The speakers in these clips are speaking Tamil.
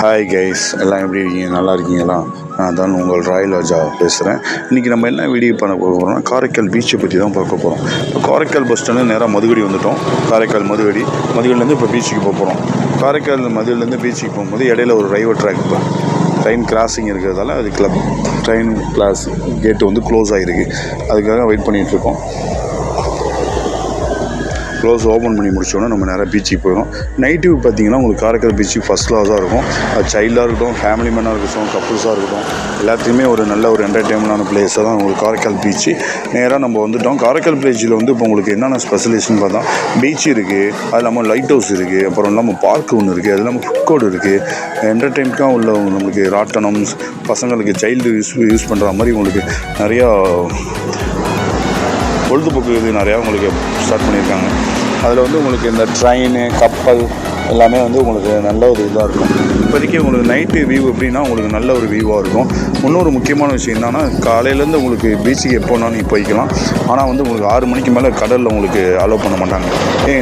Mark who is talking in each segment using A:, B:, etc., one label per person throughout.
A: ஹாய் கைஸ், எல்லாம் எப்படி இருக்கீங்க? நல்லா இருக்கீங்களா? நான் தான் உங்கள் ராயல் ராஜா பேசுகிறேன். இன்றைக்கி நம்ம என்ன வீடியோ பண்ண போகிறோம்னா காரைக்கால் பீச்சை பற்றி தான் பார்க்க போகிறோம். இப்போ காரைக்கால் பஸ் ஸ்டாண்டு நேராக மதுவடி வந்துவிட்டோம். காரைக்கால் மதுவடிலேருந்து இப்போ பீச்சுக்கு போக போகிறோம். காரைக்கால் மதுவிலேருந்து பீச்சுக்கு போகும்போது இடையில ஒரு ரயில்வே ட்ராக் இப்போ ட்ரெயின் கிராசிங் இருக்கிறதால அது ட்ரெயின் கிளாஸ் கேட்டு வந்து க்ளோஸ் ஆகிருக்கு. அதுக்காக வெயிட் பண்ணிகிட்ருக்கோம். க்ளோஸ் ஓப்பன் பண்ணி முடிச்சோன்னா நம்ம நேராக பீச்சுக்கு போயிடும். நைட்டு பார்த்திங்கன்னா உங்களுக்கு காரைக்கால் பீச்சுக்கு ஃபஸ்ட் கிளாஸாக இருக்கும். அது சைல்டாக இருக்கட்டும், ஃபேமிலி மேனாக இருக்கட்டும், கப்புள்ஸாக இருக்கட்டும், எல்லாத்தையுமே ஒரு நல்ல ஒரு என்டர்டெயின்மெண்டான பிளேஸாக தான் உங்களுக்கு காரைக்கால் பீச்சு. நேராக நம்ம வந்துவிட்டோம். காரைக்கால் பீச்சில் வந்து இப்போ உங்களுக்கு என்னென்ன ஸ்பெஷலிஸ்ட்னு பார்த்தா பீச் இருக்குது, அது இல்லாமல் லைட் ஹவுஸ் இருக்குது, அப்புறம் இல்லாமல் பார்க் ஒன்று இருக்குது, அது இல்லாமல் ஃபுட் கோர்ட் இருக்குது. என்டர்டெயின்மெண்ட்டாக உள்ள நம்மளுக்கு ராட்டனம், பசங்களுக்கு சைல்டு யூஸ் பண்ணுற மாதிரி உங்களுக்கு நிறையா பொழுதுபோக்கு இது நிறையா உங்களுக்கு ஸ்டார்ட் பண்ணியிருக்காங்க. அதில் வந்து உங்களுக்கு இந்த ட்ரெயின், கப்பல் எல்லாமே வந்து உங்களுக்கு நல்ல ஒரு இதாக இருக்கும். இப்போதைக்கு உங்களுக்கு நைட்டு வியூ எப்படின்னா உங்களுக்கு நல்ல ஒரு வியூவாக இருக்கும். இன்னொரு முக்கியமான விஷயம் என்னென்னா, காலையிலேருந்து உங்களுக்கு பீச்சுக்கு எப்போனாலும் நீங்கள் போய்க்கலாம். ஆனால் வந்து உங்களுக்கு 6 மணிக்கு மேலே கடலில் உங்களுக்கு அலோவ் பண்ண மாட்டாங்க.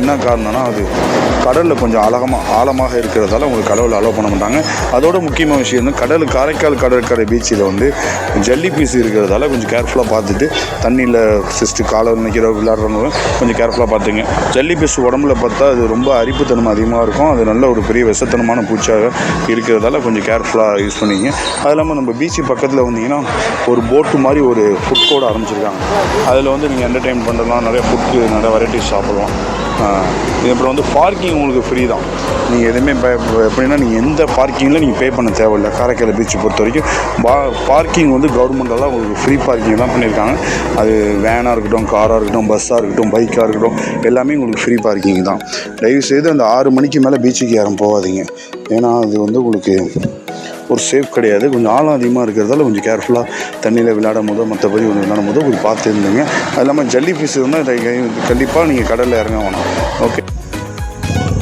A: என்ன காரணம்னா, அது கடலில் கொஞ்சம் ஆழமாக இருக்கிறதால உங்களுக்கு கடலில் அலோவ் பண்ண மாட்டாங்க. அதோட முக்கியமான விஷயம் வந்து காரைக்கால் கடற்கரை பீச்சில் வந்து ஜல்லி பீஸ் இருக்கிறதால கொஞ்சம் கேர்ஃபுல்லாக பார்த்துட்டு, தண்ணியில் காலை நிற்கிற விளையாடுறவங்க கொஞ்சம் கேர்ஃபுல்லாக பார்த்துங்க. ஜல்லி பீஸ் உடம்புல பார்த்தா அது ரொம்ப அரிப்புத்தன்மை அதிகமாக இருக்கும். அது நல்ல ஒரு பெரிய விஷத்தனமான பூச்சாக இருக்கிறதால கொஞ்சம் கேர்ஃபுல்லாக யூஸ் பண்ணிங்க. அது இல்லாமல் நம்ம பீச்சு பக்கத்தில் வந்தீங்கன்னா ஒரு போட்டு மாதிரி ஒரு ஃபுட் கோர்ட் ஆரம்பிச்சிருக்காங்க. அதில் வந்து நீங்கள் என்டர்டெயின் பண்ணுறதுலாம் நிறைய ஃபுட்டு, நிறைய வெரைட்டிஸ் சாப்பிடலாம். அப்புறம் வந்து பார்க்கிங் உங்களுக்கு ஃப்ரீ தான். நீங்கள் எதுவுமே எப்படின்னா நீங்கள் எந்த பார்க்கிங்கில் நீங்கள் பே பண்ண தேவையில்லை. காரைக்கால் பீச்சை பொறுத்த வரைக்கும் பார்க்கிங் வந்து கவர்மெண்ட்டெல்லாம் உங்களுக்கு ஃப்ரீ பார்க்கிங் தான் பண்ணியிருக்காங்க. அது வேனாக இருக்கட்டும், காராக இருக்கட்டும், பஸ்ஸாக இருக்கட்டும், பைக்காக இருக்கட்டும், எல்லாமே உங்களுக்கு ஃப்ரீ பார்க்கிங் தான். தயவுசெய்து அந்த 6 மணிக்கு மேலே பீச்சுக்கு யாரும் போகாதீங்க. ஏன்னா அது வந்து உங்களுக்கு ஒரு சேஃப் கிடையாது. கொஞ்சம் ஆழம் அதிகமாக இருக்கிறதால கொஞ்சம் கேர்ஃபுல்லாக தண்ணியில் விளையாடும் போதோ மற்றபடி ஒன்று விளையாடும் போதோ கொஞ்சம் பார்த்து இருந்துங்க. அது இல்லாமல் ஜல்லி பீஸ் இருந்தால் கண்டிப்பாக நீங்கள் கடலில் இறங்க வேணாம். ஓகே,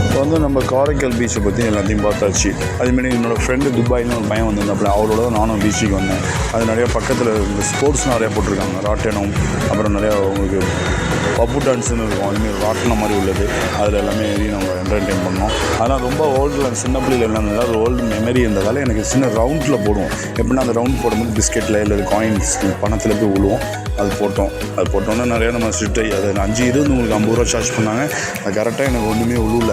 A: இப்போ வந்து நம்ம காரைக்கால் பீச்சை பற்றி எல்லாத்தையும் பார்த்தாச்சு. அதுமாரி என்னோடய ஃப்ரெண்டு துபாயின்னு ஒரு பையன் வந்திருந்தாப்புல, அவரோட தான் நானும் பீச்சுக்கு வந்தேன். அது நிறையா பக்கத்தில் இந்த ஸ்போர்ட்ஸ் நிறையா போட்டிருக்காங்க. ராட்டனம், அப்புறம் நிறையா உங்களுக்கு பப்பு டான்ஸுன்னு இருக்கும். அதுமாரி ராட்டனம் மாதிரி உள்ளது. அதில் எல்லாமே ஏறி நம்ம என்டர்டெயின் பண்ணோம். அதெல்லாம் ரொம்ப ஓல்டில் சின்ன பிள்ளைகள் எல்லாம் நல்லா ஓல்டு மெமரி இருந்ததால் எனக்கு சின்ன ரவுண்டில் போடுவோம். எப்படின்னா அந்த ரவுண்ட் போடும்போது பிஸ்கெட்டில் இல்லை காயின்ஸ் பணத்தில் போய் விழுவோம். அது போட்டோன்னே நிறையா நம்ம ஸ்ட்ரிக்டாகி அதை 5 இருந்து உங்களுக்கு 50 ரூபா சார்ஜ் பண்ணாங்க. அது கரெக்டாக எனக்கு ஒன்றுமே விழுல.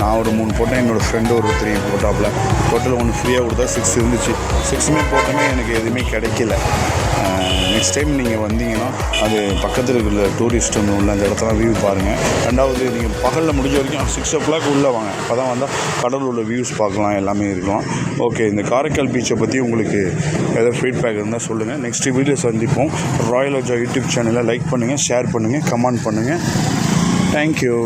A: நான் ஒரு 3 போட்டேன், என்னோடய ஃப்ரெண்டு ஒரு 3 போட்டாப்புல. டோட்டல் 1 ஃப்ரீயாக கொடுத்தா 6 இருந்துச்சு. 6மே போட்டோமே எனக்கு எதுவுமே கிடைக்கல. நெக்ஸ்ட் டைம் நீங்கள் வந்தீங்கன்னா அது பக்கத்தில் இருக்கிற டூரிஸ்ட் ஒன்று உள்ள அந்த இடத்துல வியூ பாருங்கள். 2வது நீங்கள் பகலில் முடிஞ்ச வரைக்கும் 6 o'clock உள்ளே வாங்க. அப்போ தான் வந்தால் கடல் உள்ள வியூஸ் பார்க்கலாம், எல்லாமே இருக்கலாம். ஓகே, இந்த காரைக்கால் பீச்சை பற்றி உங்களுக்கு ஏதாவது ஃபீட்பேக் இருந்தால் சொல்லுங்கள். நெக்ஸ்ட் வீடியோ சந்திப்போம். ராயல் ராஜா யூடியூப் சேனலை லைக் பண்ணுங்கள், ஷேர் பண்ணுங்கள், கமெண்ட் பண்ணுங்கள். தேங்க்யூ.